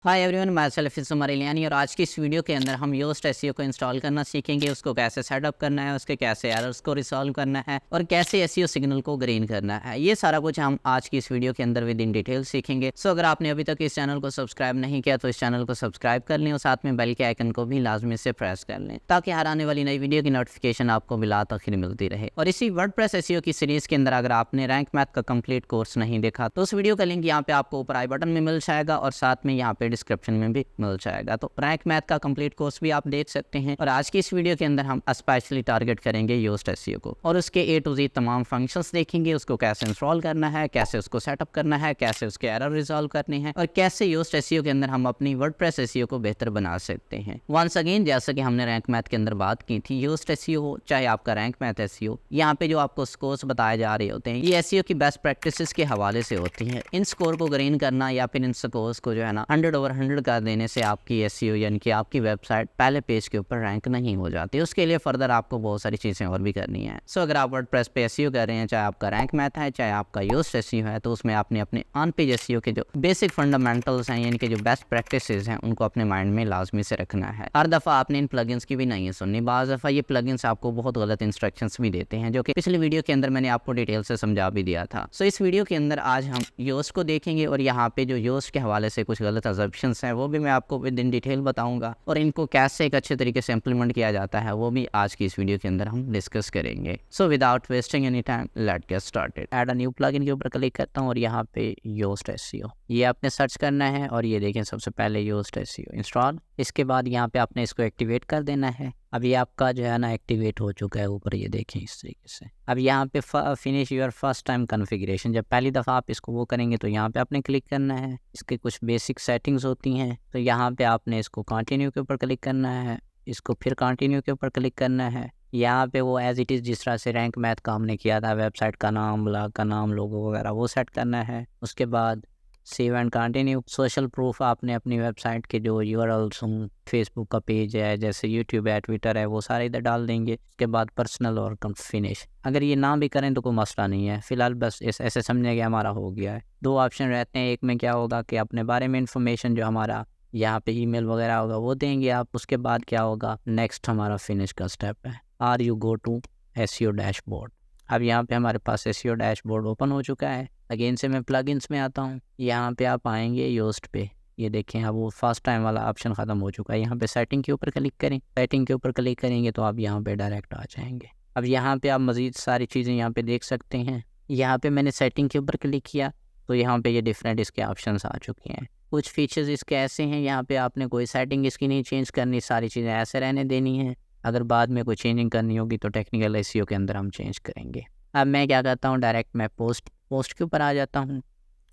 Hi everyone, मैं self इस्माइलियानी और आज की इस वीडियो के अंदर हम योस्ट एसईओ को इंस्टॉल करना सीखेंगे। उसको कैसे सेटअप करना है, उसके कैसे एरर्स को रिसॉल्व करना है और कैसे एसईओ सिग्नल को ग्रीन करना है। ये सारा कुछ हम आज की इस वीडियो के अंदर विद इन डिटेल सीखेंगे। सो अगर आपने अभी तक इस चैनल को सब्सक्राइब नहीं किया तो इस चैनल को सब्सक्राइब कर लें और साथ में बेल के आइकन को भी लाजमी से प्रेस कर लें ताकि हर आने वाली नई वीडियो की नोटिफिकेशन आपको बिला तखिर मिलती रहे। और इसी वर्डप्रेस एसईओ की सीरीज के अंदर अगर आपने रैंक मैथ का कंप्लीट कोर्स नहीं देखा तो उस वीडियो का लिंक यहाँ पे आपको ऊपर आई बटन में मिल जाएगा और साथ में यहाँ पे डिस्क्रिप्शन में भी मिल जाएगा। तो रैंक मैथ का कंप्लीट कोर्स भी आप देख सकते हैं। और आज की इस वीडियो के अंदर हम स्पेशली टारगेट करेंगे योस्ट एसईओ को और उसके ए टू जेड तमाम फंक्शंस देखेंगे। उसको कैसे इंस्टॉल करना है, कैसे उसको सेटअप करना है, कैसे उसके एरर रिजॉल्व करने हैं और कैसे योस्ट एसईओ के अंदर हम अपनी वर्डप्रेस एसईओ को बेहतर बना सकते हैं। वंस अगेन, जैसा कि हमने रैंक मैथ के अंदर बात की थी, योस्ट एसईओ हो चाहे आपका रैंक मैथ एसईओ, यहाँ पे जो आपको स्कोर्स बताए जा रहे होते हैं ये एसईओ की बेस्ट प्रैक्टिसेस के हवाले से होती हैं। इन स्कोर को ग्रीन करना या फिर इन स्कोर्स को जो है ना 100/100 कर देने से आपकी एसईओ यानी कि आपकी वेबसाइट पहले पेज के ऊपर रैंक नहीं हो जाती। उसके लिए फर्दर आपको बहुत सारी चीज़ें और भी करनी है। सो अगर आप वर्डप्रेस पे एसईओ कर रहे हैं, चाहे आपका रैंक मैथ है चाहे आपका योस्ट एसईओ है, तो उसमें आपने अपने ऑन पेज एसईओ के जो बेसिक फंडामेंटल्स हैं यानी कि जो बेस्ट प्रैक्टिसेस हैं उनको अपने माइंड में लाजमी से रखना है। हर दफ़ा आपने इन प्लगइन्स की भी नहीं सुननी। बाज़ दफ़ा ये प्लगइन्स आपको बहुत गलत इंस्ट्रक्शंस भी देते हैं जो कि पिछले वीडियो के अंदर मैंने आपको डिटेल से समझा भी दिया था। सो इस वीडियो के अंदर आज हम योस्ट को देखेंगे और यहाँ पे जो योस्ट के हवाले से कुछ गलत अजम्पशंस हैं वो भी मैं आपको विद इन डिटेल बताऊंगा और इनको कैसे एक अच्छे तरीके से इंप्लीमेंट किया जाता है वो भी आज की इस वीडियो के अंदर हम डिस्कस करेंगे। So without wasting any time let get started. Add a new plugin के ऊपर क्लिक करता हूँ और यहाँ पे योस्ट एसईओ ये आपने सर्च करना है और ये देखें सबसे पहले योस्ट एसईओ इंस्टॉल। इसके बाद यहाँ पे आपने इसको एक्टिवेट कर देना है। अब ये आपका जो है ना एक्टिवेट हो चुका है ऊपर, ये देखें इस तरीके से। अब यहाँ पे finish your first time configuration, जब पहली दफ़ा आप इसको वो करेंगे तो यहाँ पे आपने क्लिक करना है। इसके कुछ बेसिक सेटिंग्स होती हैं तो यहाँ पे आपने इसको कंटिन्यू के ऊपर क्लिक करना है, इसको फिर कंटिन्यू के ऊपर क्लिक करना है। यहाँ पे वो एज इट इज़ जिस तरह से रैंक मैथ का हमने किया था, वेबसाइट का नाम, ब्लॉग का नाम, लोगो वगैरह वो सेट करना है। उसके बाद save and continue. Social proof आपने अपनी वेबसाइट के जो यूआरएल्स हों, फेसबुक का पेज है, जैसे यूट्यूब है, ट्विटर है, वो सारे इधर डाल देंगे। उसके बाद पर्सनल और फिनिश। अगर ये ना भी करें तो कोई मसला नहीं है, फिलहाल बस ऐसे समझने के हमारा हो गया है। दो ऑप्शन रहते हैं, एक में क्या होगा कि अपने बारे में इंफॉर्मेशन जो हमारा यहाँ पे ईमेल वगैरह होगा वो देंगे आप। उसके बाद क्या होगा, नेक्स्ट हमारा फिनिश का स्टेप है, are you go to SEO dashboard. अब यहाँ पे हमारे पास एसईओ डैशबोर्ड ओपन हो चुका है। अगेन से मैं प्लगइन्स में आता हूँ, यहाँ पे आप आएंगे योस्ट पे, ये देखें अब वो फर्स्ट टाइम वाला ऑप्शन ख़त्म हो चुका है। यहाँ पे सेटिंग के ऊपर क्लिक करें, सेटिंग के ऊपर क्लिक करेंगे तो आप यहाँ पे डायरेक्ट आ जाएंगे। अब यहाँ पे आप मज़ीद सारी चीज़ें यहाँ पे देख सकते हैं। यहाँ पे मैंने सेटिंग के ऊपर क्लिक किया तो यहाँ पे ये डिफरेंट इसके ऑप्शन आ चुके हैं। कुछ फीचर्स इसके ऐसे हैं, यहाँ पे आपने कोई सेटिंग इसकी नहीं चेंज करनी, सारी चीज़ें ऐसे रहने देनी है। अगर बाद में कोई चेंजिंग करनी होगी तो टेक्निकल एसईओ के अंदर हम चेंज करेंगे। अब मैं क्या करता हूँ, डायरेक्ट मैं पोस्ट के ऊपर आ जाता हूँ।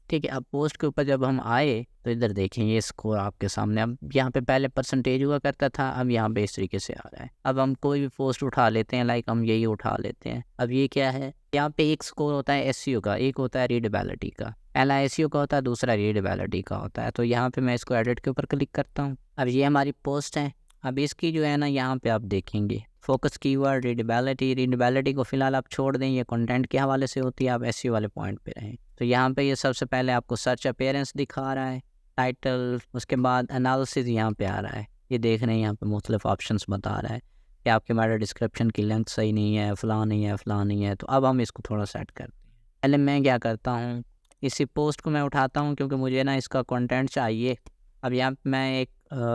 ठीक है, अब पोस्ट के ऊपर जब हम आए तो इधर देखें ये स्कोर आपके सामने। अब यहाँ पे पहले परसेंटेज हुआ करता था, अब यहाँ पे इस तरीके से आ रहा है। अब हम कोई भी पोस्ट उठा लेते हैं, लाइक हम यही उठा लेते हैं। अब ये क्या है, यहाँ पे एक स्कोर होता है एसईओ का, एक होता है रीडेबिलिटी का। पहला एसईओ का होता है, दूसरा रीडेबिलिटी का होता है। तो यहाँ पे मैं इसको एडिट के ऊपर क्लिक करता हूँ। अब ये हमारी पोस्ट है। अब इसकी जो है ना यहाँ पे आप देखेंगे फोकस कीवर्ड रीडेबिलिटी को फिलहाल आप छोड़ दें, ये कंटेंट के हवाले से होती है, आप एसईओ वाले पॉइंट पे रहें। तो यहाँ पे ये सबसे पहले आपको सर्च अपीयरेंस दिखा रहा है, टाइटल, उसके बाद एनालिसिस यहाँ पे आ रहा है। ये देख रहे हैं यहाँ पे मुख्तलिफ ऑप्शंस बता रहा है कि आपके मेटा डिस्क्रिप्शन की लेंथ सही नहीं है, फलां नहीं है, फलां नहीं है। तो अब हम इसको थोड़ा सेट करते हैं। पहले मैं क्या करता हूँ, इसी पोस्ट को मैं उठाता हूँ क्योंकि मुझे ना इसका कंटेंट चाहिए। अब यहाँ पे मैं एक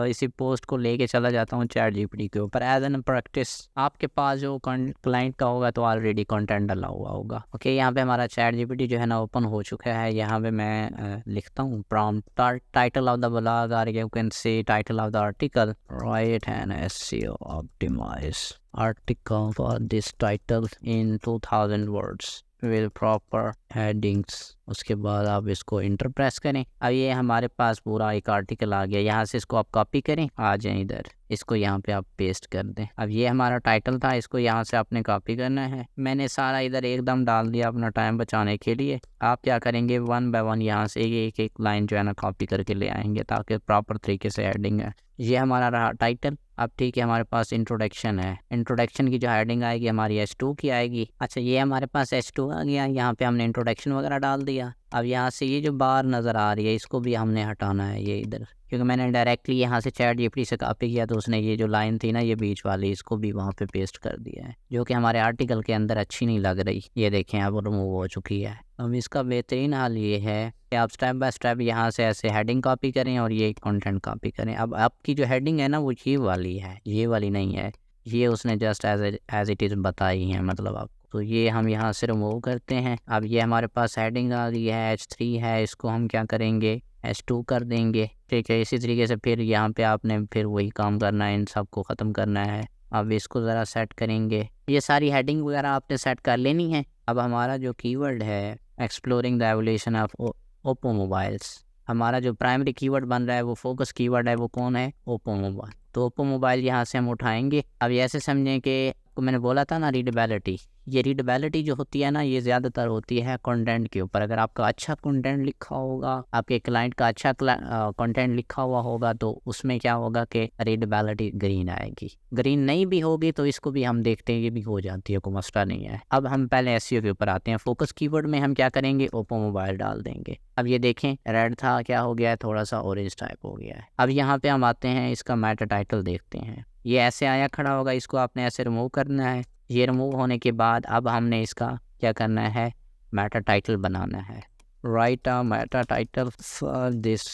इसी पोस्ट को लेके चला जाता हूँ चैट जीपीटी के ऊपर एज एन प्रैक्टिस। आपके पास जो क्लाइंट का होगा तो ऑलरेडी कंटेंट डाला हुआ होगा। ओके, यहाँ पे हमारा चैट जीपीटी जो है ना ओपन हो चुका है। यहाँ पे मैं लिखता हूँ prompt, title of the blog और you can say title of the article, write an SEO optimise article for this title in 2000 words with proper headings. उसके बाद आप इसको इंटर प्रेस करें। अब ये हमारे पास पूरा एक आर्टिकल आ गया। यहाँ से इसको आप कॉपी करें, आ जाएं इधर, इसको यहाँ पे आप पेस्ट कर दें। अब ये हमारा टाइटल था, इसको यहाँ से आपने कॉपी करना है। मैंने सारा इधर एकदम डाल दिया अपना टाइम बचाने के लिए। आप क्या करेंगे, 1 बाय 1 यहाँ से एक लाइन जो है ना कॉपी करके ले आएंगे ताकि प्रॉपर तरीके से हेडिंग है। ये हमारा रहा टाइटल। अब ठीक है, हमारे पास इंट्रोडक्शन है। इंट्रोडक्शन की जो हेडिंग आएगी हमारी H2 की आएगी। अच्छा, ये हमारे पास H2 आ गया, यहाँ पे हमने इंट्रोडक्शन वगैरह डाल दिया। अब यहाँ से ये जो बार नज़र आ रही है इसको भी हमने हटाना है ये इधर, क्योंकि मैंने डायरेक्टली यहाँ से ChatGPT से कॉपी किया तो उसने ये जो लाइन थी ना ये बीच वाली इसको भी वहाँ पे पेस्ट कर दिया है, जो कि हमारे आर्टिकल के अंदर अच्छी नहीं लग रही। ये देखें अब रिमूव हो चुकी है। अब इसका बेहतरीन हाल ये है कि आप स्टेप बाय स्टेप यहाँ से ऐसे हेडिंग कॉपी करें और ये कंटेंट कॉपी करें। अब आपकी जो हेडिंग है ना वो ये वाली है, ये वाली नहीं है, ये उसने जस्ट एज इट इज़ बताई है मतलब आपको। तो ये हम यहाँ से रिमूव करते हैं। अब ये हमारे पास हेडिंग आ गई है, H3 है, इसको हम क्या करेंगे H2 कर देंगे। ठीक है, इसी तरीके से फिर यहाँ पे आपने फिर वही काम करना है, इन सब को ख़त्म करना है। अब इसको ज़रा सेट करेंगे, ये सारी हेडिंग वगैरह आपने सेट कर लेनी है। अब हमारा जो कीवर्ड है exploring the evolution of Oppo mobiles, हमारा जो प्राइमरी कीवर्ड बन रहा है वो फोकस कीवर्ड है, वो कौन है, ओप्पो मोबाइल। तो ओप्पो मोबाइल यहाँ से हम उठाएंगे। अब ये ऐसे समझें कि मैंने बोला था ना रीडेबिलिटी, ये रीडेबिलिटी जो होती है ना ये ज़्यादातर होती है कंटेंट के ऊपर। अगर आपका अच्छा कंटेंट लिखा होगा, आपके क्लाइंट का अच्छा कंटेंट लिखा हुआ होगा तो उसमें क्या होगा कि रीडेबिलिटी ग्रीन आएगी। ग्रीन नहीं भी होगी तो इसको भी हम देखते हैं, ये भी हो जाती है, कोई मसला नहीं है। अब हम पहले एसईओ के ऊपर आते हैं। फोकस कीवर्ड में हम क्या करेंगे, ओप्पो मोबाइल डाल देंगे। अब ये देखें रेड था, क्या हो गया है, थोड़ा सा ऑरेंज टाइप हो गया है। अब यहाँ पे हम आते हैं, इसका मेटा टाइटल देखते हैं, ये ऐसे आया खड़ा होगा, इसको आपने ऐसे रिमूव करना है। ये रिमूव होने के बाद अब हमने इसका क्या करना है, मेटा टाइटल बनाना है। Right a Meta title for this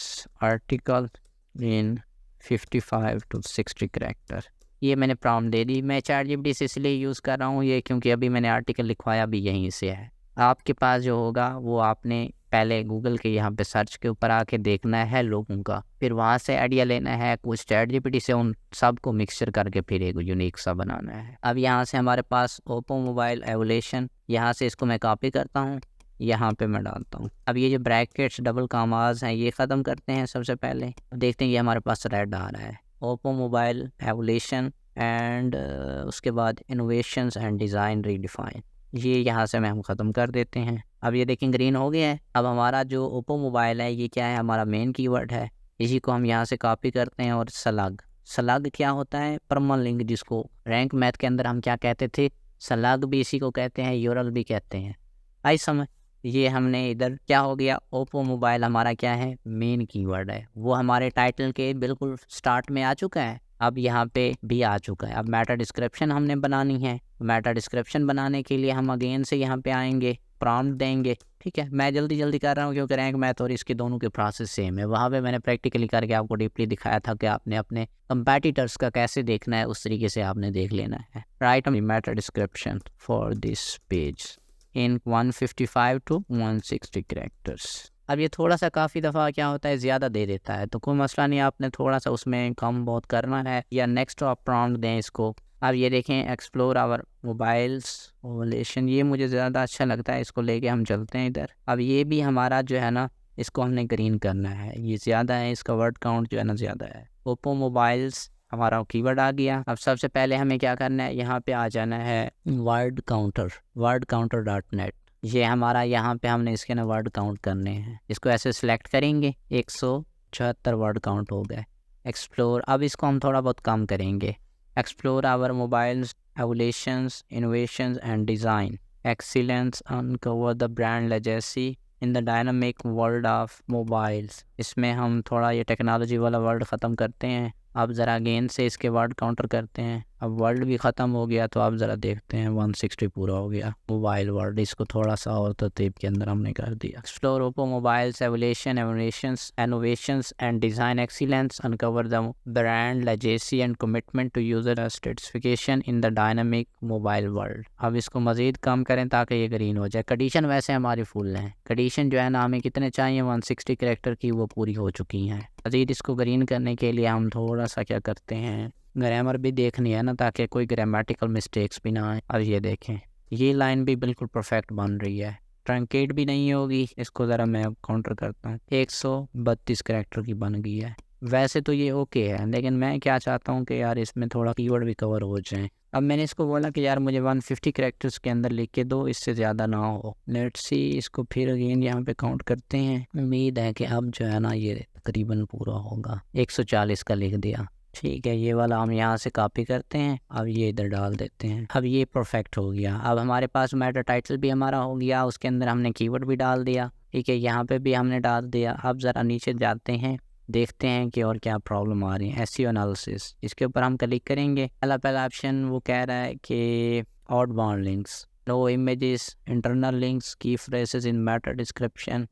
article in 55 to 60 character. ये मैंने प्रॉम्प्ट दे दी। मैं ChatGPT से इसलिए यूज़ कर रहा हूँ ये क्योंकि अभी मैंने आर्टिकल लिखवाया भी यहीं से है। आपके पास जो होगा वो आपने पहले गूगल के यहाँ पे सर्च के ऊपर आके देखना है लोगों का, फिर वहाँ से आइडिया लेना है, कुछ ChatGPT से उन सब को मिक्सचर करके फिर एक यूनिक सा बनाना है। अब यहाँ से हमारे पास ओप्पो मोबाइल एवोल्यूशन, यहाँ से इसको मैं कॉपी करता हूँ, यहाँ पे मैं डालता हूँ। अब ये जो ब्रैकेट्स डबल कामाज हैं ये ख़त्म करते हैं सबसे पहले। अब देखते हैं ये हमारे पास रेड आ रहा है, ओप्पो मोबाइल एवोल्यूशन एंड उसके बाद इनोवेशंस एंड डिज़ाइन रीडिफाइन, ये यहाँ से मैं हम ख़त्म कर देते हैं। अब ये देखें ग्रीन हो गया है। अब हमारा जो ओप्पो मोबाइल है ये क्या है, हमारा मेन कीवर्ड है, इसी को हम यहाँ से कॉपी करते हैं। और सलग क्या होता है, परमालिंक, जिसको रैंक मैथ के अंदर हम क्या कहते थे, सलग भी इसी को कहते हैं, यूरल भी कहते हैं। आई समझ, ये हमने इधर क्या हो गया, ओप्पो मोबाइल हमारा क्या है, मेन कीवर्ड है, वो हमारे टाइटल के बिल्कुल स्टार्ट में आ चुका है, अब यहाँ पे भी आ चुका है। अब मेटा डिस्क्रिप्शन हमने बनानी है। मेटा डिस्क्रिप्शन बनाने के लिए हम अगेन से यहाँ पे आएंगे, प्रॉम्प्ट देंगे। ठीक है, मैं जल्दी कर रहा हूँ क्योंकि रैंक मैथ और इसके दोनों के प्रोसेस सेम है। वहाँ पे मैंने प्रैक्टिकली करके आपको डीपली दिखाया था कि आपने अपने कंपेटिटर्स का कैसे देखना है, उस तरीके से आपने देख लेना है। Right Meta description for this page in 155 to 160 characters. अब ये थोड़ा सा काफ़ी दफ़ा क्या होता है ज़्यादा दे देता है, तो कोई मसला नहीं, आपने थोड़ा सा उसमें कम बहुत करना है या नेक्स्ट आप प्रॉम्प्ट दें इसको। अब ये देखें एक्सप्लोर आवर मोबाइल्स ओवलेशन, ये मुझे ज़्यादा अच्छा लगता है, इसको लेके हम चलते हैं इधर। अब ये भी हमारा जो है ना इसको हमने ग्रीन करना है, ये ज़्यादा है, इसका वर्ड काउंट जो है ना ज़्यादा है। ओप्पो मोबाइल्स हमारा कीवर्ड आ गया। अब सबसे पहले हमें क्या करना है, यहाँ पे आ जाना है वर्ड काउंटर.net, ये हमारा यहाँ पे हमने इसके ना वर्ड काउंट करने हैं। इसको ऐसे सिलेक्ट करेंगे, 174 वर्ड काउंट हो गए। एक्सप्लोर, अब इसको हम थोड़ा बहुत कम करेंगे। Explore our mobiles evolutions innovations and design excellence uncover the brand legacy in the dynamic world of mobiles, इसमें हम थोड़ा ये टेक्नोलॉजी वाला वर्ड ख़त्म करते हैं। अब ज़रा अगेन से इसके वर्ड काउंटर करते हैं। अब वर्ड भी ख़त्म हो गया तो आप ज़रा देखते हैं 160 पूरा हो गया मोबाइल वर्ड, इसको थोड़ा सा और तरतीब के अंदर हमने कर दिया। Explore Oppo mobiles evolution innovations and design excellence uncover the brand legacy and commitment to user specification in the dynamic mobile world. अब इसको मज़ीद कम करें ताकि ये ग्रीन हो जाए। कंडीशन वैसे हमारी फुल है, कंडीशन जो है ना हमें कितने चाहिए 160 कैरेक्टर की, वो पूरी हो चुकी हैं। मज़ीद इसको ग्रीन करने के लिए हम थोड़ा सा क्या करते हैं, ग्रामर भी देखनी है ना ताकि कोई ग्रामेटिकल मिस्टेक्स भी ना आए। अब ये देखें ये लाइन भी बिल्कुल परफेक्ट बन रही है, ट्रंकेट भी नहीं होगी। इसको ज़रा मैं काउंटर करता हूँ, 132 कैरेक्टर की बन गई है। वैसे तो ये ओके है, लेकिन मैं क्या चाहता हूँ कि यार इसमें थोड़ा कीवर्ड भी कवर हो जाए। अब मैंने इसको बोला कि यार मुझे 150 कैरेक्टर्स के अंदर लिख के दो, इससे ज़्यादा ना हो। लेट्स सी, इसको फिर अगेन यहाँ पे काउंट करते हैं। उम्मीद है कि अब जो है ना ये तकरीबन पूरा होगा। 140 का लिख दिया। ठीक है, ये वाला हम यहाँ से कॉपी करते हैं, अब ये इधर डाल देते हैं। अब ये परफेक्ट हो गया। अब हमारे पास मेटा टाइटल भी हमारा हो गया, उसके अंदर हमने कीवर्ड भी डाल दिया। ठीक है, यहाँ पे भी हमने डाल दिया। अब ज़रा नीचे जाते हैं, देखते हैं कि और क्या प्रॉब्लम आ रही है। एसईओ एनालिसिस, इसके ऊपर हम क्लिक करेंगे। पहला ऑप्शन वो कह रहा है कि outbound links, no images, internal links, key phrases in meta description.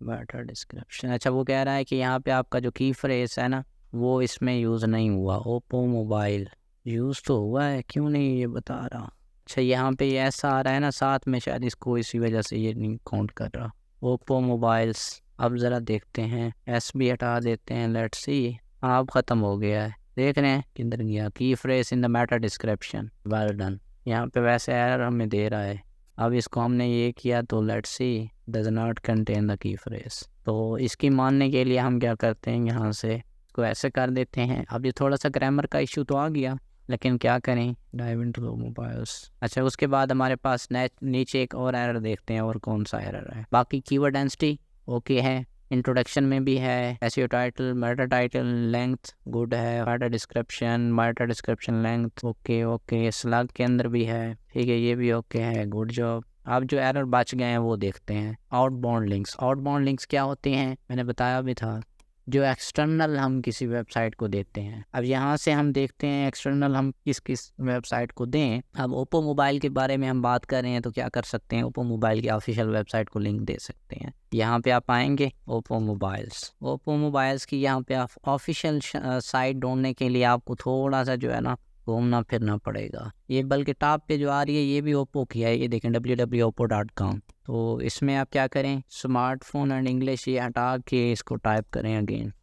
अच्छा, वो कह रहा है कि यहाँ पे आपका जो की फ्रेज है ना, वो इसमें यूज़ नहीं हुआ। ओप्पो मोबाइल यूज़ तो हुआ है, क्यों नहीं ये बता रहा। अच्छा, यहाँ पे ये ऐसा आ रहा है ना साथ में, शायद इसको इसी वजह से ये नहीं काउंट कर रहा। ओप्पो मोबाइल्स, अब ज़रा देखते हैं, एस भी हटा देते हैं। लेट्स सी, अब ख़त्म हो गया है। देख रहे हैं किधर गया, की phrase in the Meta description, well done. यहाँ पे वैसे एरर हमें दे रहा है। अब इसको हमने ये किया तो let's see, does not contain the key phrase. तो इसकी मानने के लिए हम क्या करते हैं, यहाँ से इसको ऐसे कर देते हैं। अब ये थोड़ा सा ग्रामर का इशू तो आ गया, लेकिन क्या करें, डाइव इनटू मोबाइल्स। अच्छा, उसके बाद हमारे पास नीचे एक और एरर देखते हैं, और कौन सा एरर है। बाकी कीवर्ड डेंसिटी ओके है, इंट्रोडक्शन में भी है, SEO title, meta title length good है, meta description length okay, slug के अंदर भी है। ठीक है, ये भी ओके है, गुड जॉब। अब जो एरर बच गए हैं वो देखते हैं। आउटबाउंड लिंक्स क्या होते हैं, मैंने बताया भी था, जो एक्सटर्नल हम किसी वेबसाइट को देते हैं। अब यहाँ से हम देखते हैं एक्सटर्नल हम किस वेबसाइट को दें। अब ओप्पो मोबाइल के बारे में हम बात कर रहे हैं तो क्या कर सकते हैं, ओप्पो मोबाइल की ऑफिशियल वेबसाइट को लिंक दे सकते हैं। यहाँ पे आप आएंगे, ओप्पो मोबाइल्स की यहाँ पे आप ऑफिशियल साइट ढूंढने के लिए आपको थोड़ा सा जो है ना घूमना फिरना पड़ेगा। ये बल्कि टॉप पे जो आ रही है ये भी ओप्पो की है, ये देखें www.oppo.com। तो इसमें आप क्या करें, स्मार्टफोन एंड इंग्लिश ये हटा के इसको टाइप करें अगेन।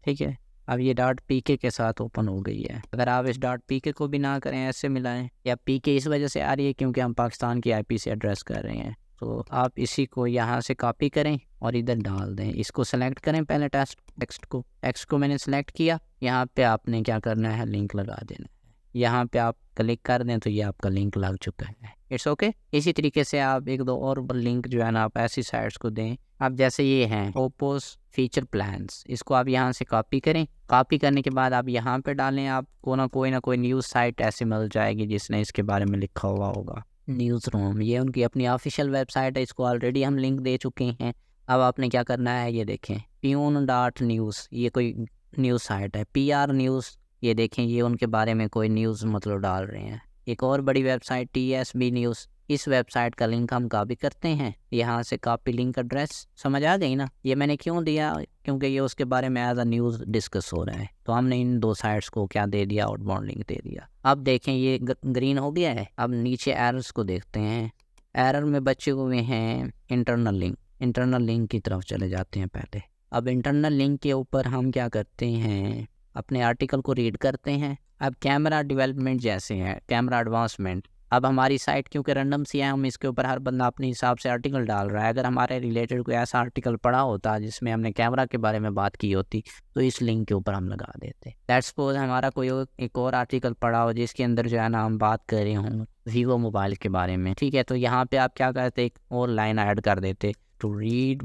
ठीक है, अब ये .pk के साथ ओपन हो गई है। अगर आप इस .pk को भी ना करें, ऐसे मिलाएं, या pk इस वजह से आ रही है क्योंकि हम पाकिस्तान की IP से एड्रेस कर रहे हैं। तो आप इसी को यहाँ से कॉपी करें और इधर डाल दें। इसको सेलेक्ट करें पहले, टेक्स्ट को मैंने सेलेक्ट किया। यहाँ पे आपने क्या करना है, लिंक लगा देना है। यहाँ पे आप क्लिक कर दें तो ये आपका लिंक लग चुका है। It's okay. इसी तरीके से आप एक दो और लिंक जो है ना आप ऐसी साइट्स को दें। अब जैसे ये हैं ओप्पोस फीचर प्लान्स, इसको आप यहाँ से कॉपी करें। कॉपी करने के बाद आप यहाँ पे डालें, आपको ना कोई न्यूज़ साइट ऐसी मिल जाएगी जिसने इसके बारे में लिखा हुआ होगा। न्यूज़ रूम, ये उनकी अपनी ऑफिशियल वेबसाइट है, इसको ऑलरेडी हम लिंक दे चुके हैं। अब आपने क्या करना है, ये देखें pune.news, ये कोई न्यूज़ साइट है। PR न्यूज़, ये देखें ये उनके बारे में कोई न्यूज़ मतलब डाल रहे हैं। एक और बड़ी वेबसाइट TSB न्यूज़, इस वेबसाइट का लिंक हम कॉपी करते हैं। यहाँ से कॉपी लिंक एड्रेस, समझ आ गई ना। ये मैंने क्यों दिया, क्योंकि ये उसके बारे में एज अ न्यूज़ डिस्कस हो रहा है। तो हमने इन दो साइट्स को क्या दे दिया, आउटबाउंड लिंक दे दिया। अब देखें ये ग्रीन हो गया है। अब नीचे एरर्स को देखते हैं। एरर में बचे हुए हैं इंटरनल लिंक की तरफ चले जाते हैं पहले। अब इंटरनल लिंक के ऊपर हम क्या करते हैं, अपने आर्टिकल को रीड करते हैं। अब कैमरा डेवलपमेंट जैसे है, कैमरा एडवांसमेंट, अब हमारी साइट क्योंकि रैंडम सी है, हम इसके ऊपर हर बंदा अपने हिसाब से आर्टिकल डाल रहा है। अगर हमारे रिलेटेड कोई ऐसा आर्टिकल पड़ा होता जिसमें हमने कैमरा के बारे में बात की होती तो इस लिंक के ऊपर हम लगा देते। लेट्स सपोज हमारा कोई एक और आर्टिकल पड़ा हो जिसके अंदर जो है ना हम बात कर रहे हों वीवो मोबाइल के बारे में। ठीक है, तो यहाँ पे आप क्या करते, एक और लाइन ऐड कर देते, to read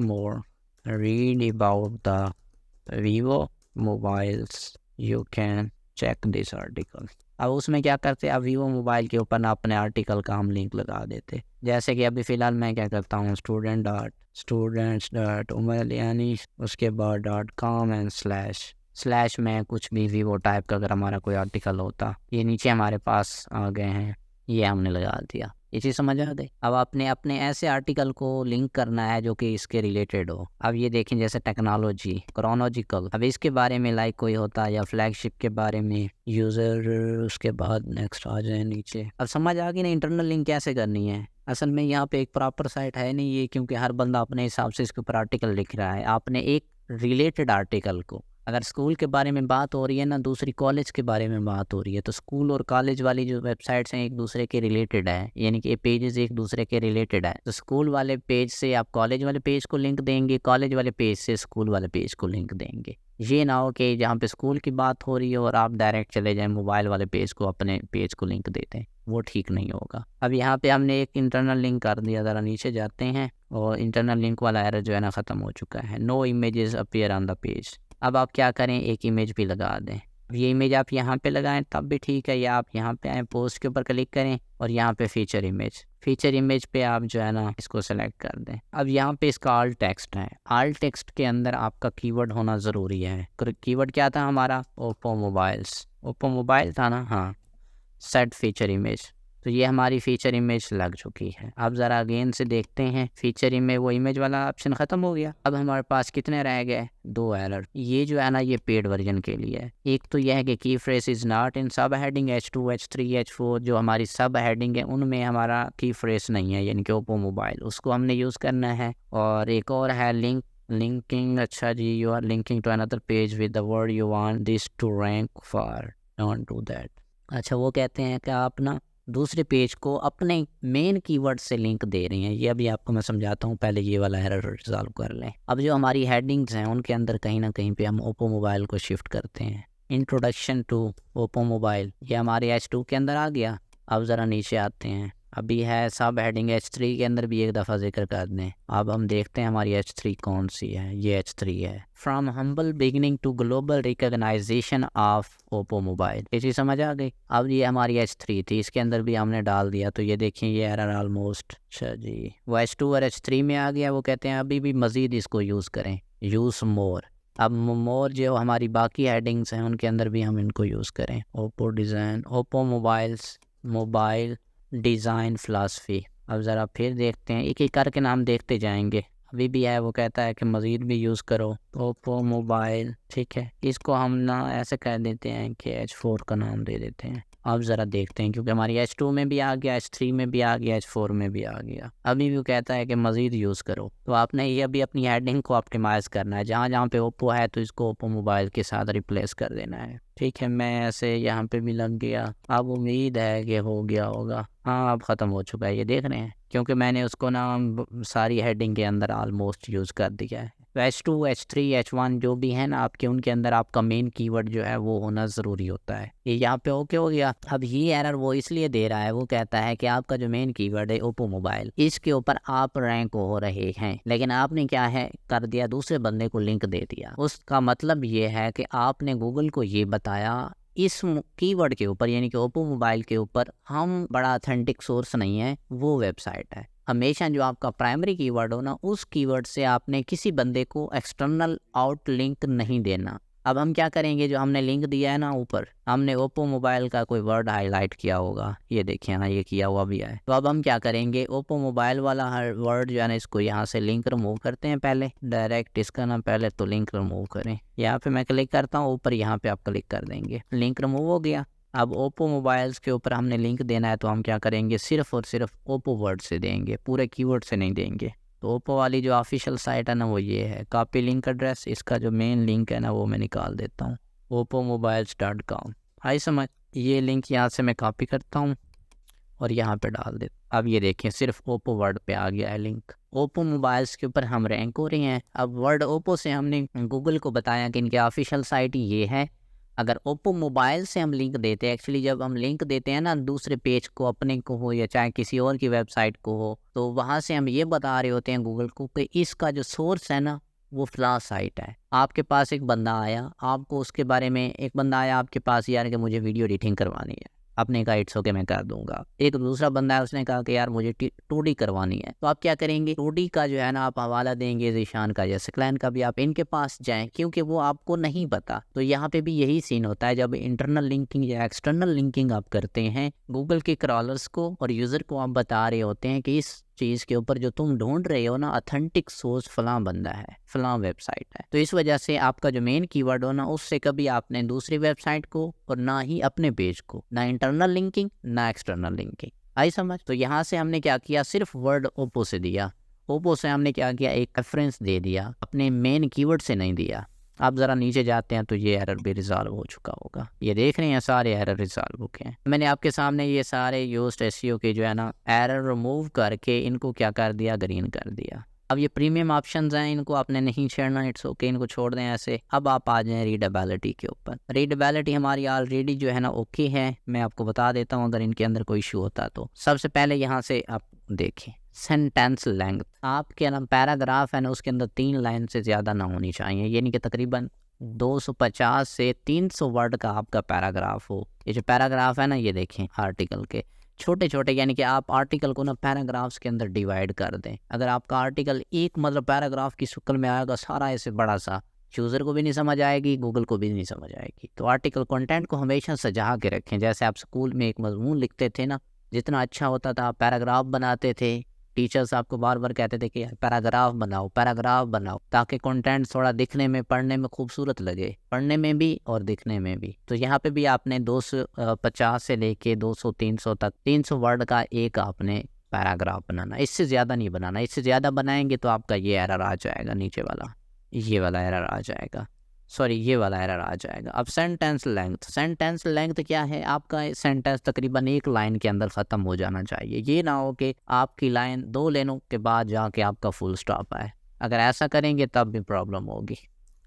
about the Vivo mobiles you can check this article. अब उसमें क्या करते, अब वीवो मोबाइल के ऊपर ना अपने आर्टिकल का हम लिंक लगा देते। जैसे कि अभी फ़िलहाल मैं क्या करता हूँ, students.umaryani, उसके बाद .com एंड स्लैश में कुछ भी वीवो टाइप का अगर हमारा कोई आर्टिकल होता, ये नीचे हमारे पास आ गए हैं, ये हमने लगा दिया। ये चीज़ समझ आ गई। अब आपने अपने ऐसे आर्टिकल को लिंक करना है जो कि इसके रिलेटेड हो। अब ये देखें जैसे टेक्नोलॉजी, क्रोनोलॉजिकल, अब इसके बारे में लाइक कोई होता है, या फ्लैगशिप के बारे में, यूज़र, उसके बाद नेक्स्ट आ जाए नीचे। अब समझ आ गई ना इंटरनल लिंक कैसे करनी है। असल में यहाँ पे एक प्रॉपर साइट है नहीं ये, क्योंकि हर बंदा अपने हिसाब से इसके ऊपर आर्टिकल लिख रहा है। आपने एक रिलेटेड आर्टिकल को, अगर स्कूल के बारे में बात हो रही है ना, दूसरी कॉलेज के बारे में बात हो रही है, तो स्कूल और कॉलेज वाली जो वेबसाइट्स हैं एक दूसरे के रिलेटेड है, यानी कि पेजेस एक दूसरे के रिलेटेड है। तो स्कूल वाले पेज से आप कॉलेज वाले पेज को लिंक देंगे, कॉलेज वाले पेज से स्कूल वाले पेज को लिंक देंगे। ये ना हो कि जहाँ पे स्कूल की बात हो रही है और आप डायरेक्ट चले जाएं मोबाइल वाले पेज को, अपने पेज को लिंक देते हैं, वो ठीक नहीं होगा। अब यहाँ पे हमने एक इंटरनल लिंक कर दिया, ज़रा नीचे जाते हैं, और इंटरनल लिंक वाला एरर जो है ना ख़त्म हो चुका है। No images appear on the page. अब आप क्या करें, एक इमेज भी लगा दें। ये इमेज आप यहाँ पे लगाएं तब भी ठीक है, या आप यहाँ पे आए पोस्ट के ऊपर क्लिक करें और यहाँ पे फीचर इमेज पे आप जो है ना इसको सेलेक्ट कर दें। अब यहाँ पे इसका आल टेक्स्ट है, आल टेक्स्ट के अंदर आपका कीवर्ड होना ज़रूरी है। कीवर्ड क्या था हमारा? ओप्पो मोबाइल था ना, हाँ, सेट फीचर इमेज। तो ये हमारी फीचर इमेज लग चुकी है। अब ज़रा अगेन से देखते हैं, फीचर इमेज, वो इमेज वाला ऑप्शन ख़त्म हो गया। अब हमारे पास कितने रह गए? 2 एरर। ये जो है ना ये पेड वर्जन के लिए है। एक तो यह है कि की फ्रेज इज़ नॉट इन सब हेडिंग H2, H3, H4 जो हमारी सब हेडिंग है उनमें हमारा की फ्रेज नहीं है, यानी कि ओप्पो मोबाइल, उसको हमने यूज़ करना है। और एक और है लिंकिंग। अच्छा जी, you are linking to another page with the word you want this to rank for, don't do that. अच्छा, वो कहते हैं कि आप ना दूसरे पेज को अपने मेन कीवर्ड से लिंक दे रही हैं। ये अभी आपको मैं समझाता हूँ, पहले ये वाला एरर रिजॉल्व कर लें। अब जो हमारी हेडिंग्स हैं उनके अंदर कहीं ना कहीं पे हम ओप्पो मोबाइल को शिफ्ट करते हैं। इंट्रोडक्शन टू ओप्पो मोबाइल, ये हमारे H2 के अंदर आ गया। अब ज़रा नीचे आते हैं, अभी है सब हेडिंग H3 के अंदर भी एक दफ़ा जिक्र कर दें। अब हम देखते हैं हमारी H3 कौन सी है। ये H3 है, from humble beginning to global recognization of Oppo mobile. ये चीज़ समझ आ गई। अब ये हमारी H3 थी, इसके अंदर भी हमने डाल दिया, तो ये देखिए ये एरर ऑलमोस्ट। अच्छा जी, वो H2 और H3 में आ गया। वो कहते हैं अभी भी मज़ीद इसको यूज़ करें, यूज़ मोर। अब मोर जो हमारी बाकी हेडिंग्स हैं उनके अंदर भी हम इनको यूज़ करें। Oppo design, Oppo mobile design philosophy. अब ज़रा फिर देखते हैं, एक एक करके नाम देखते जाएंगे। अभी भी है, वो कहता है कि मज़ीद भी यूज़ करो ओप्पो मोबाइल, ठीक है। इसको हम ना ऐसे कह देते हैं कि H4 का नाम दे देते हैं। अब ज़रा देखते हैं, क्योंकि हमारी H2 में भी आ गया, H3 में भी आ गया, H4 में भी आ गया। अभी भी वो कहता है कि मज़ीद यूज़ करो। तो आपने ये अभी अपनी हेडिंग को ऑप्टिमाइज़ करना है। जहाँ जहाँ पे ओप्पो है तो इसको ओप्पो मोबाइल के साथ रिप्लेस कर देना है, ठीक है। मैं ऐसे यहाँ पे भी लग गया। अब उम्मीद है कि हो गया होगा। हाँ, अब ख़त्म हो चुका है, ये देख रहे हैं, क्योंकि मैंने उसको ना सारी हेडिंग के अंदर ऑलमोस्ट यूज़ कर दिया है। H2, H3, H1 जो भी है ना आपके, उनके अंदर आपका मेन कीवर्ड जो है वो होना ज़रूरी होता है। ये यहाँ पे ओके हो गया। अब ये एरर वो इसलिए दे रहा है, वो कहता है कि आपका जो मेन कीवर्ड है ओप्पो मोबाइल, इसके ऊपर आप रैंक हो रहे हैं, लेकिन आपने क्या है कर दिया, दूसरे बंदे को लिंक दे दिया। उसका मतलब ये है कि आपने गूगल को ये बताया इस कीवर्ड के ऊपर, यानी कि ओप्पो मोबाइल के ऊपर हम बड़ा ऑथेंटिक सोर्स नहीं है, वो वेबसाइट है। हमेशा जो आपका प्राइमरी कीवर्ड हो ना, उस कीवर्ड से आपने किसी बंदे को एक्सटर्नल आउट लिंक नहीं देना। अब हम क्या करेंगे, जो हमने लिंक दिया है ना ऊपर, हमने ओप्पो मोबाइल का कोई वर्ड हाईलाइट किया होगा, ये देखिए ना, ये किया हुआ भी है। तो अब हम क्या करेंगे, ओप्पो मोबाइल वाला हर वर्ड जो है ना, इसको यहाँ से लिंक रिमूव करते हैं। पहले डायरेक्ट इसका ना पहले तो लिंक रिमूव करें। यहाँ पे मैं क्लिक करता हूँ ऊपर, यहाँ पे आप क्लिक कर देंगे, लिंक रिमूव हो गया। अब ओप्पो मोबाइल्स के ऊपर हमने लिंक देना है, तो हम क्या करेंगे, सिर्फ और सिर्फ ओप्पो वर्ड से देंगे, पूरे कीवर्ड से नहीं देंगे। तो ओप्पो वाली जो ऑफिशियल साइट है ना वो ये है, कॉपी लिंक एड्रेस, इसका जो मेन लिंक है ना वो मैं निकाल देता हूँ, oppomobiles.com। आई समझ, ये लिंक यहाँ से मैं कॉपी करता हूँ और यहाँ पे डाल देता। अब ये देखिए सिर्फ ओप्पो वर्ड पे आ गया है लिंक। ओप्पो मोबाइल्स के ऊपर हम रैंक हो रहे हैं। अब वर्ड ओप्पो से हमने गूगल को बताया कि इनके ऑफिशियल साइट ये है। अगर ओप्पो मोबाइल से हम लिंक देते हैं, एक्चुअली जब हम लिंक देते हैं ना दूसरे पेज को, अपने को हो या चाहे किसी और की वेबसाइट को हो, तो वहाँ से हम ये बता रहे होते हैं गूगल को कि इसका जो सोर्स है ना वो फ्ला साइट है। आपके पास एक बंदा आया, आपको उसके बारे में, एक बंदा आया आपके पास यार कि मुझे वीडियो एडिटिंग करवानी है, आपने कहा इट्स ओके मैं कर दूंगा। एक दूसरा बंदा है, उसने कहा कि यार मुझे 2D करवानी है, तो आप क्या करेंगे, 2D का जो है ना आप हवाला देंगे ज़ीशान का या सकलैन का भी, आप इनके पास जाएं, क्योंकि वो आपको नहीं पता। तो यहाँ पे भी यही सीन होता है, जब इंटरनल लिंकिंग या एक्सटर्नल लिंकिंग आप करते हैं, गूगल के क्रॉलर्स को और यूज़र को आप बता रहे होते हैं कि इस चीज़ के ऊपर जो तुम ढूंढ रहे हो ना, ऑथेंटिक सोर्स फलां बंदा है, फलां वेबसाइट है। तो इस वजह से आपका जो मेन कीवर्ड हो ना, उससे कभी आपने दूसरी वेबसाइट को और ना ही अपने पेज को, ना इंटरनल लिंकिंग ना एक्सटर्नल लिंकिंग। आई समझ। तो यहाँ से हमने क्या किया, सिर्फ वर्ड ओप्पो से दिया, ओप्पो से हमने क्या किया, एक रेफरेंस दे दिया, अपने मेन कीवर्ड से नहीं दिया। आप ज़रा नीचे जाते हैं तो ये एरर भी रिजॉल्व हो चुका होगा। ये देख रहे हैं सारे एरर रिजॉल्व हो गए हैं। मैंने आपके सामने ये सारे यूज्ड एसईओ के जो है ना एरर रिमूव करके इनको क्या कर दिया, ग्रीन कर दिया। अब ये प्रीमियम ऑप्शंस हैं, इनको आपने नहीं छेड़ना, इट्स ओके, इनको छोड़ दें ऐसे। अब आप आ जाएं रीडेबिलिटी के ऊपर। रीडेबिलिटी हमारी ऑलरेडी जो है ना ओके है, मैं आपको बता देता हूँ अगर इनके अंदर कोई इशू होता तो। सबसे पहले यहाँ से आप देखें सेंटेंस लेंथ, आपके ना पैराग्राफ है ना उसके अंदर 3 लाइन से ज़्यादा ना होनी चाहिए, यानी कि तकरीबन 250 से 300 वर्ड का आपका पैराग्राफ हो। ये जो पैराग्राफ है ना, ये देखें आर्टिकल के छोटे छोटे, यानी कि आप आर्टिकल को ना पैराग्राफ्स के अंदर डिवाइड कर दें। अगर आपका आर्टिकल एक मतलब पैराग्राफ की शक्ल में आएगा सारा ऐसे बड़ा सा, यूज़र को भी नहीं समझ आएगी, गूगल को भी नहीं समझ आएगी। तो आर्टिकल कंटेंट को हमेशा सजा के रखें। जैसे आप स्कूल में एक मजमून लिखते थे ना, जितना अच्छा होता था, आप पैराग्राफ बनाते थे, टीचर्स आपको बार बार कहते थे कि यार पैराग्राफ बनाओ, पैराग्राफ बनाओ, ताकि कंटेंट थोड़ा दिखने में, पढ़ने में खूबसूरत लगे, पढ़ने में भी और दिखने में भी। तो यहाँ पे भी आपने 250 से लेके 200-300 तक 300 वर्ड का एक आपने पैराग्राफ बनाना, इससे ज़्यादा नहीं बनाना। इससे ज़्यादा बनाएंगे तो आपका ये एरर आ जाएगा, नीचे वाला ये वाला एरर आ जाएगा, सॉरी ये वाला एरर आ जाएगा। अब सेंटेंस लेंथ, सेंटेंस लेंथ क्या है, आपका सेंटेंस तकरीबन एक लाइन के अंदर ख़त्म हो जाना चाहिए। ये ना हो कि आपकी लाइन 2 लाइनों के बाद जाके आपका फुल स्टॉप आए। अगर ऐसा करेंगे तब भी प्रॉब्लम होगी।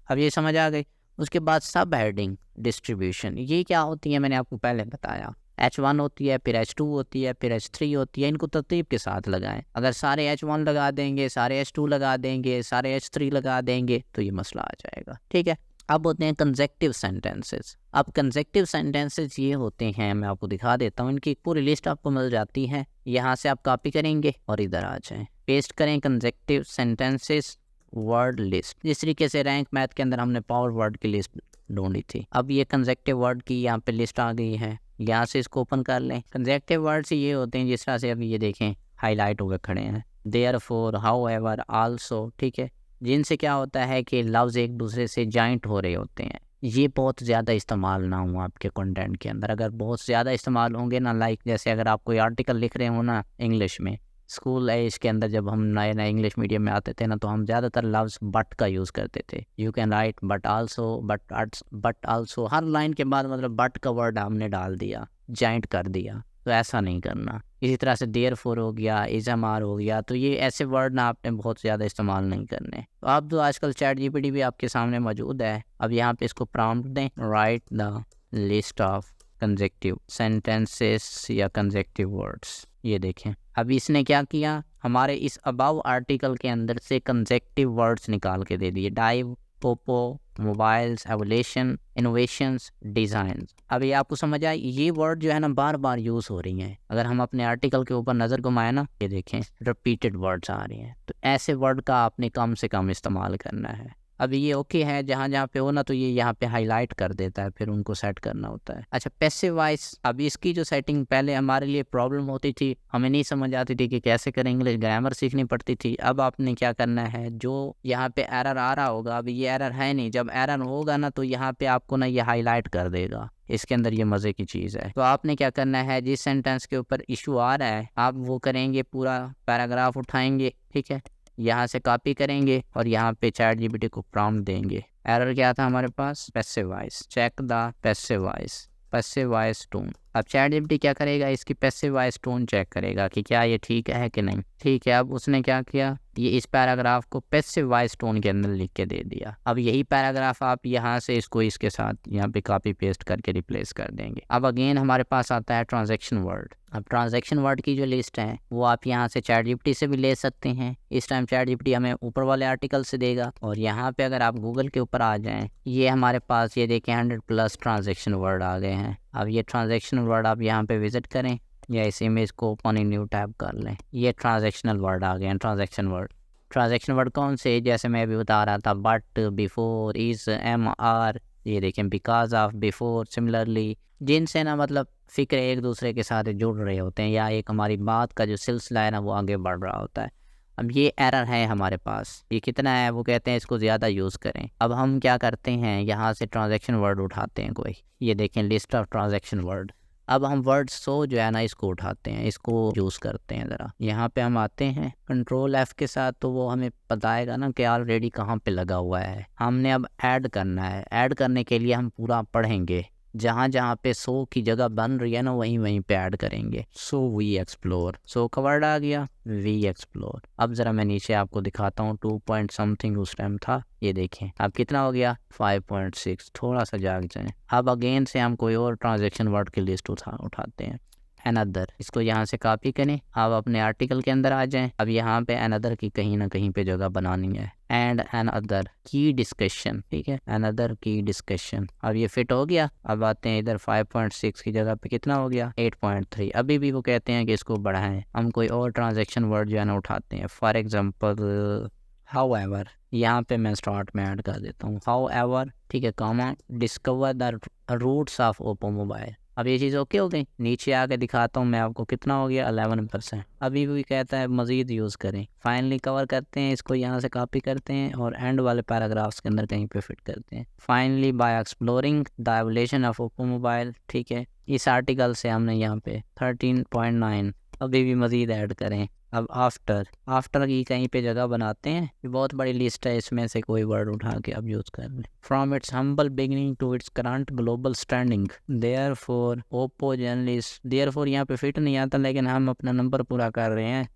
अब ये समझ आ गई। उसके बाद सब हेडिंग डिस्ट्रीब्यूशन, ये क्या होती है मैंने आपको पहले बताया। H1 होती है, फिर H2 होती है, फिर H3 होती है। इनको तरतीब के साथ लगाएं। अगर सारे H1 लगा देंगे, सारे H2 लगा देंगे, सारे H3 लगा देंगे तो ये मसला आ जाएगा। ठीक है। अब होते हैं कंसेक्टिव सेंटेंसेस। अब कंसेक्टिव सेंटेंसेस ये होते हैं, मैं आपको दिखा देता हूँ, इनकी पूरी लिस्ट आपको मिल जाती है। यहाँ से आप कॉपी करेंगे और इधर आ जाएं, पेस्ट करें कंसेक्टिव सेंटेंसेस वर्ड लिस्ट। जिस तरीके से रैंक मैथ के अंदर हमने पावर वर्ड की लिस्ट ढूंढी थी, अब ये कंसेक्टिव वर्ड की यहाँ पे लिस्ट आ गई है। यहाँ से इसको ओपन कर लें। कंसेक्टिव वर्ड्स ये होते हैं जिस तरह से अभी ये देखें हाईलाइट होकर खड़े हैं, देयरफॉर, हाउएवर, आल्सो, ठीक है, जिनसे क्या होता है कि लफ्ज़ एक दूसरे से जॉइंट हो रहे होते हैं। ये बहुत ज़्यादा इस्तेमाल ना हो आपके कंटेंट के अंदर। अगर बहुत ज़्यादा इस्तेमाल होंगे ना, लाइक जैसे अगर आप कोई आर्टिकल लिख रहे हो ना इंग्लिश में, स्कूल एज के अंदर जब हम नए नए इंग्लिश मीडियम में आते थे ना, तो हम ज़्यादातर लफ्ज़ बट का यूज़ करते थे। You can write but also, but also, her line के बाद मतलब बट का वर्ड हमने डाल दिया, जॉइंट कर दिया। तो ऐसा नहीं करना। इसी तरह से देयरफॉर हो गया, इज़मार हो गया, तो ये ऐसे वर्ड ना आपने बहुत ज़्यादा इस्तेमाल नहीं करने। तो आप तो आजकल चैट जीपीटी भी आपके सामने मौजूद है। अब यहाँ पे इसको प्रॉम्प्ट दें, right the list of consecutive sentences या कंसेक्टिव वर्ड्स। ये देखें अब इसने क्या किया, हमारे इस अबाव आर्टिकल के अंदर से कंसेक्टिव वर्ड्स निकाल के दे दिए। Dive, Poopó, mobiles, evolution, innovations, design. अब ये आपको समझ आए, ये वर्ड जो है ना बार बार यूज़ हो रही हैं। अगर हम अपने आर्टिकल के ऊपर नज़र घुमाएं ना, ये देखें रिपीटेड वर्ड्स आ रही हैं। तो ऐसे वर्ड का आपने कम से कम इस्तेमाल करना है। अब ये ओके है, जहाँ जहाँ पे हो ना तो ये यहाँ पे हाईलाइट कर देता है, फिर उनको सेट करना होता है। अच्छा, पैसिव वॉइस, अब इसकी जो सेटिंग पहले हमारे लिए प्रॉब्लम होती थी, हमें नहीं समझ आती थी कि कैसे करें, इंग्लिश ग्रामर सीखनी पड़ती थी। अब आपने क्या करना है, जो यहाँ पे एरर आ रहा होगा, अब ये एरर है नहीं, जब एरर होगा ना तो यहाँ पे आपको ना ये हाईलाइट कर देगा। इसके अंदर ये मज़े की चीज़ है। तो आपने क्या करना है, जिस सेंटेंस के ऊपर इशू आ रहा है आप वो करेंगे, पूरा पैराग्राफ उठाएंगे, ठीक है, यहाँ से कॉपी करेंगे और यहाँ पे चैट जीपीटी को प्रॉम्प्ट देंगे। एरर क्या था हमारे पास, passive voice, check the passive voice, passive voice tone. अब चैट जीपीटी क्या करेगा, इसकी पैसिव वॉइस टोन चेक करेगा कि क्या ये ठीक है कि नहीं। ठीक है, अब उसने क्या किया, ये इस पैराग्राफ को पैसिव वॉइस टोन के अंदर लिख के दे दिया। अब यही पैराग्राफ आप यहाँ से इसको इसके साथ यहाँ पे कॉपी पेस्ट करके रिप्लेस कर देंगे। अब अगेन हमारे पास आता है ट्रांजैक्शन वर्ड। अब ट्रांजैक्शन वर्ड की जो लिस्ट है वो आप यहाँ से चैट जीपीटी से भी ले सकते हैं। इस टाइम चैट जीपीटी हमें ऊपर वाले आर्टिकल से देगा, और यहाँ पे अगर आप गूगल के ऊपर आ जाएं, ये हमारे पास ये देखें 100+ ट्रांजैक्शन वर्ड आ गए हैं। अब ये ट्रांजैक्शनल वर्ड आप यहाँ पे विजिट करें या इस इमेज को ओपन इन न्यू टैब कर लें। ये ट्रांजैक्शनल वर्ड आ गए हैं, ट्रांजैक्शन वर्ड। ट्रांजैक्शन वर्ड कौन से, जैसे मैं अभी बता रहा था, but, before, is, M, R, ये देखें बिकॉज ऑफ, बिफोर, सिमिलरली, जिनसे ना मतलब फ़िक्र एक दूसरे के साथ जुड़ रहे होते हैं, या एक हमारी बात का जो सिलसिला है ना वो आगे बढ़ रहा होता है। अब ये एरर है हमारे पास, ये कितना है, वो कहते हैं इसको ज़्यादा यूज़ करें। अब हम क्या करते हैं, यहाँ से ट्रांजैक्शन वर्ड उठाते हैं कोई, ये देखें लिस्ट ऑफ ट्रांजैक्शन वर्ड। अब हम वर्ड 100 जो है ना इसको उठाते हैं, इसको यूज़ करते हैं। ज़रा यहाँ पे हम आते हैं कंट्रोल F के साथ, तो वो हमें बताएगा ना कि ऑलरेडी कहाँ पे लगा हुआ है। हमने अब ऐड करना है। ऐड करने के लिए हम पूरा पढ़ेंगे, जहाँ जहाँ पे 100 की जगह बन रही है ना वहीं वहीं पे ऐड करेंगे। सो वी एक्सप्लोर, 100 का वर्ड आ गया, वी एक्सप्लोर। अब ज़रा मैं नीचे आपको दिखाता हूँ, 2 पॉइंट समथिंग उस टाइम था, ये देखें अब कितना हो गया, 5.6। थोड़ा सा जाग जाए। अब अगेन से हम कोई और ट्रांजैक्शन वर्ड की लिस्ट उठाते हैं। अनदर, इसको यहाँ से कॉपी करें, आप अपने आर्टिकल के अंदर आ जाएं। अब यहाँ पे अनदर की कहीं ना कहीं पे जगह बनानी है। एंड अनदर की डिस्कशन, ठीक है, अनदर की डिस्कशन। अब ये फिट हो गया। अब आते हैं इधर 5.6 की जगह पे कितना हो गया 8.3। अभी भी वो कहते हैं कि इसको बढ़ाएं। हम कोई और ट्रांजेक्शन वर्ड जो है ना उठाते हैं, फॉर एग्जाम्पल हाउएवर। यहाँ पे मैं स्टार्ट में ऐड कर देता हूँ हाउएवर, ठीक है, comma discover the roots of Oppo mobile. अब ये चीज़ ओके हो गई। नीचे आके दिखाता हूँ मैं आपको कितना हो गया 11%। अभी भी कहता है मज़ीद यूज़ करें। फाइनली कवर करते हैं इसको, यहाँ से कॉपी करते हैं और एंड वाले पैराग्राफ्स के अंदर कहीं पे फिट करते हैं। Finally bye exploring the evolution of Oppo mobile, ठीक है, इस आर्टिकल से हमने यहाँ पे 13.9 अभी भी मज़ीद ऐड करें। अब आफ्टर की कहीं पे जगह बनाते हैं। ये बहुत बड़ी लिस्ट है, इसमें से कोई वर्ड उठा के अब यूज़ कर लें। From its humble beginning to its current global standing, therefore Oppo journalist, therefore यहाँ पे फिट नहीं आता लेकिन हम अपना नंबर पूरा कर रहे हैं।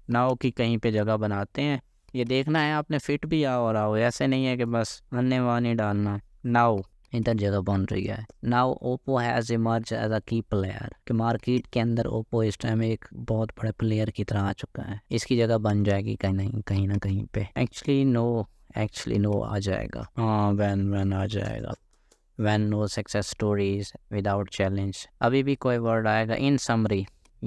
नाउ की कहीं पे जगह बनाते हैं। ये देखना है आपने फिट भी आओ और आओ, ऐसे नहीं है कि बस अन्य वानी डालना। नाउ इधर जगह बन रही है। Now Oppo has emerge as a key player, कि मार्केट के अंदर ओप्पो इस टाइम एक बहुत बड़े प्लेयर की तरह आ चुका है। इसकी जगह बन जाएगी कहीं ना कहीं पे। एक्चुअली नो आ जाएगा। हाँ वैन आ जाएगा। वैन no success stories without challenge. अभी भी कोई वर्ड आएगा इन समरी,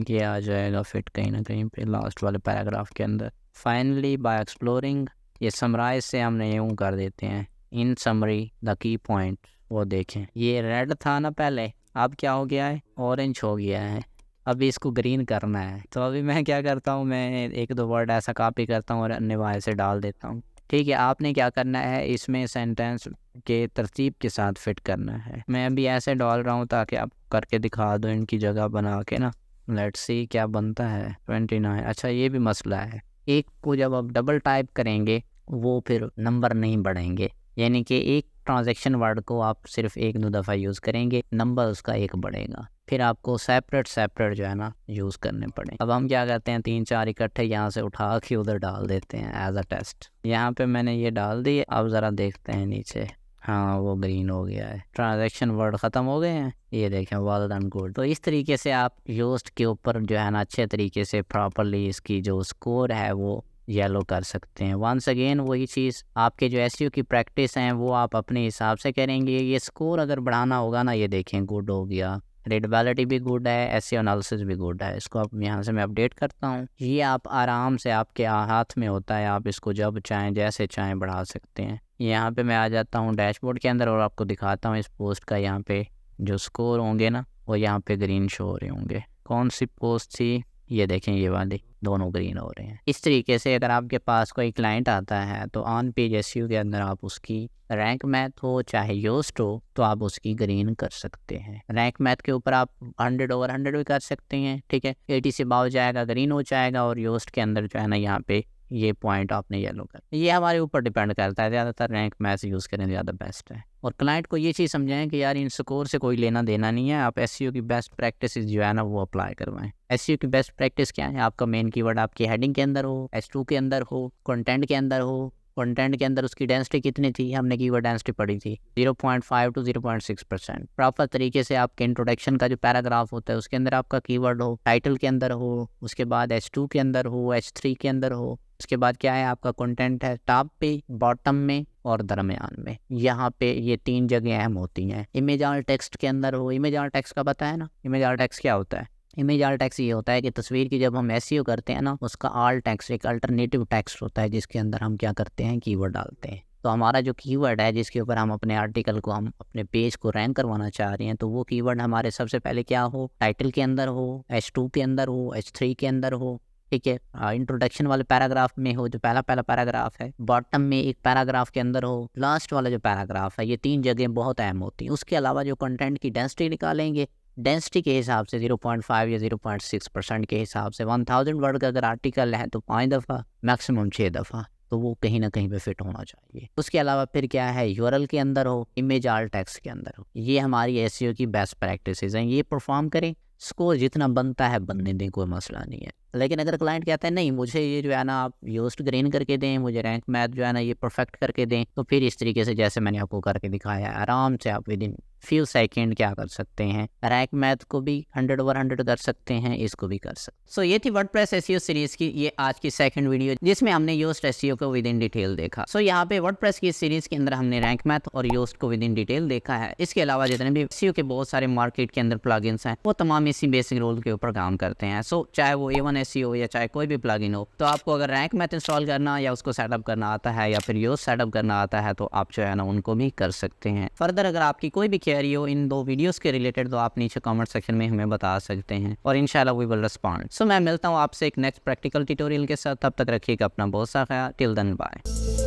ये आ जाएगा फिट कहीं ना कहीं पे लास्ट वाले पैराग्राफ के अंदर। फाइनली बाय एक्सप्लोरिंग, ये समराइज से हमने यूँ कर देते हैं इन समरी द की पॉइंट। वो देखें ये रेड था ना पहले, अब क्या हो गया है ऑरेंज हो गया है। अभी इसको ग्रीन करना है। तो अभी मैं क्या करता हूँ, मैं एक दो वर्ड ऐसा कॉपी करता हूँ और अन्य वाले से डाल देता हूँ। ठीक है, आपने क्या करना है इसमें सेंटेंस के तरतीब के साथ फिट करना है। मैं अभी ऐसे डाल रहा हूँ ताकि आप करके दिखा दो इनकी जगह बना के ना। लेट्स सी क्या बनता है 29। अच्छा ये भी मसला है, एक को जब आप डबल टाइप करेंगे वो फिर नंबर नहीं बढ़ेंगे, यानी कि एक ट्रांजैक्शन वर्ड को आप सिर्फ एक दो दफ़ा यूज़ करेंगे, नंबर उसका एक बढ़ेगा, फिर आपको सेपरेट जो है ना यूज़ करने पड़े। अब हम क्या करते हैं 3-4 इकट्ठे यहाँ से उठा के उधर डाल देते हैं एज अ टेस्ट। यहाँ पे मैंने ये डाल दी। अब ज़रा देखते हैं नीचे, हाँ वो ग्रीन हो गया है, ट्रांजैक्शन वर्ड ख़त्म हो गए हैं। ये देखें वेल डन गुड। तो इस तरीके से आप योस्ट के ऊपर जो है ना अच्छे तरीके से प्रॉपरली इसकी जो स्कोर है वो येलो कर सकते हैं। वंस अगेन वही चीज़, आपके जो एसईओ की प्रैक्टिस हैं वो आप अपने हिसाब से करेंगे। ये स्कोर अगर बढ़ाना होगा ना, ये देखें गुड हो गया, रीडेबिलिटी भी गुड है, एसईओ एनालिसिस भी गुड है। इसको अब यहाँ से मैं अपडेट करता हूँ। ये आप आराम से आपके हाथ में होता है, आप इसको जब चाहें जैसे चाहें बढ़ा सकते हैं। यहाँ पे मैं आ जाता हूँ डैशबोर्ड के अंदर और आपको दिखाता हूँ इस पोस्ट का। यहाँ पे जो स्कोर होंगे ना वो यहाँ पे ग्रीन शो हो रहे होंगे। कौन सी पोस्ट थी, ये देखें ये वाली, दोनों ग्रीन हो रहे हैं। इस तरीके से अगर आपके पास कोई क्लाइंट आता है तो ऑन पेज एसईओ के अंदर आप उसकी रैंक मैथ हो चाहे योस्ट हो तो आप उसकी ग्रीन कर सकते हैं। रैंक मैथ के ऊपर आप 100/100 भी कर सकते हैं, ठीक है, 80 से बाव जाएगा ग्रीन हो जाएगा, और योस्ट के अंदर जो है ना यहाँ पे ये पॉइंट आपने येलो कर, ये हमारे ऊपर डिपेंड करता है। ज़्यादातर रैंक मैथ यूज़ करें ज़्यादा बेस्ट है। और क्लाइंट को ये चीज़ समझाएं कि यार इन स्कोर से कोई लेना देना नहीं है, आप एसईओ की बेस्ट प्रैक्टिस जो है ना वो अप्लाई करवाएं। एसईओ की बेस्ट प्रैक्टिस क्या है, आपका मेन कीवर्ड आपकी हेडिंग के अंदर हो, H2 के अंदर हो, कंटेंट के अंदर हो। कंटेंट के अंदर उसकी डेंसिटी कितनी थी, हमने कीवर्ड डेंसिटी पढ़ी थी 0.5 to 0.6%। प्रॉपर तरीके से आपके इंट्रोडक्शन का जो पैराग्राफ होता है उसके अंदर आपका कीवर्ड हो, टाइटल के अंदर हो, उसके बाद H2 के अंदर हो, H3 के अंदर हो। उसके बाद क्या है आपका कंटेंट है टॉप पे, बॉटम में और दरमियान में। यहाँ पे ये 3 जगह अहम होती हैं। इमेज आल टेक्स्ट के अंदर हो, इमेज आल टेक्स्ट का पता है ना, इमेज आल टेक्स्ट क्या होता है। इमेज आल टेक्स्ट ये होता है कि तस्वीर की जब हम एसईओ करते हैं ना उसका आल टेक्स्ट एक अल्टरनेटिव टेक्स्ट होता है जिसके अंदर हम क्या करते हैं कीवर्ड डालते हैं। तो हमारा जो कीवर्ड है जिसके ऊपर हम अपने आर्टिकल को, हम अपने पेज को रैंक करवाना चाह रहे हैं, तो वो कीवर्ड हमारे सबसे पहले क्या हो, टाइटल के अंदर हो, H2 के अंदर हो, H3 के अंदर हो, ठीक है, इंट्रोडक्शन वाले पैराग्राफ में हो जो पहला पैराग्राफ है, बॉटम में एक पैराग्राफ के अंदर हो, लास्ट वाला जो पैराग्राफ है। ये 3 जगह बहुत अहम होती हैं। उसके अलावा जो कंटेंट की डेंसिटी निकालेंगे, डेंसिटी के हिसाब से 0.5 या 0.6% के हिसाब से 1000 वर्ड का अगर आर्टिकल है तो 5 दफ़ा, मैक्सिमम 6 दफ़ा, तो वो कहीं ना कहीं पे फिट होना चाहिए। उसके अलावा फिर क्या है, यूआरएल के अंदर हो, इमेज आल टेक्स्ट के अंदर हो। ये हमारी एसईओ की बेस्ट प्रैक्टिसेस हैं, ये परफॉर्म करें स्कोर जितना बनता है बनने दें, कोई मसला नहीं है। लेकिन अगर क्लाइंट कहता है नहीं मुझे ये जो है ना आप योस्ट ग्रीन करके दें, मुझे रैंक मैथ जो है ना ये परफेक्ट करके दें, तो फिर इस तरीके से जैसे मैंने आपको करके दिखाया है, आराम से आप विद इन फ्यू सेकंड क्या कर सकते हैं, रैंक मैथ को भी 100/100 कर सकते हैं, इसको भी कर सकते। सो ये थी वर्डप्रेस एसईओ सीरीज की ये आज की सेकंड वीडियो, जिसमें हमने योस्ट एसईओ को विद इन डिटेल देखा। सो यहाँ पे वर्डप्रेस की सीरीज के अंदर हमने रैंक मैथ और योस्ट को विद इन डिटेल देखा है। इसके अलावा जितने भी एसईओ के बहुत सारे मार्केट के अंदर प्लगइन्स हैं, वो तमाम इसी बेसिक रूल के ऊपर काम करते हैं। सो चाहे वो A1 एसईओ या चाहे कोई भी प्लगइन हो, तो आपको अगर रैंक मैथ इंस्टॉल करना या उसको सेटअप करना आता है या फिर योस्ट सेटअप करना आता है, तो आप जो है ना उनको भी कर सकते हैं। फर्दर अगर आपकी कोई भी क्वेरी हो इन 2 वीडियोस के रिलेटेड, तो आप नीचे कमेंट सेक्शन में हमें बता सकते हैं और इंशाल्लाह वी विल रिस्पॉन्ड। सो मैं मिलता हूँ आपसे एक नेक्स्ट प्रैक्टिकल ट्यूटोरियल के साथ, तब तक रखिएगा अपना बहुत सा ख्याल। Till then bye.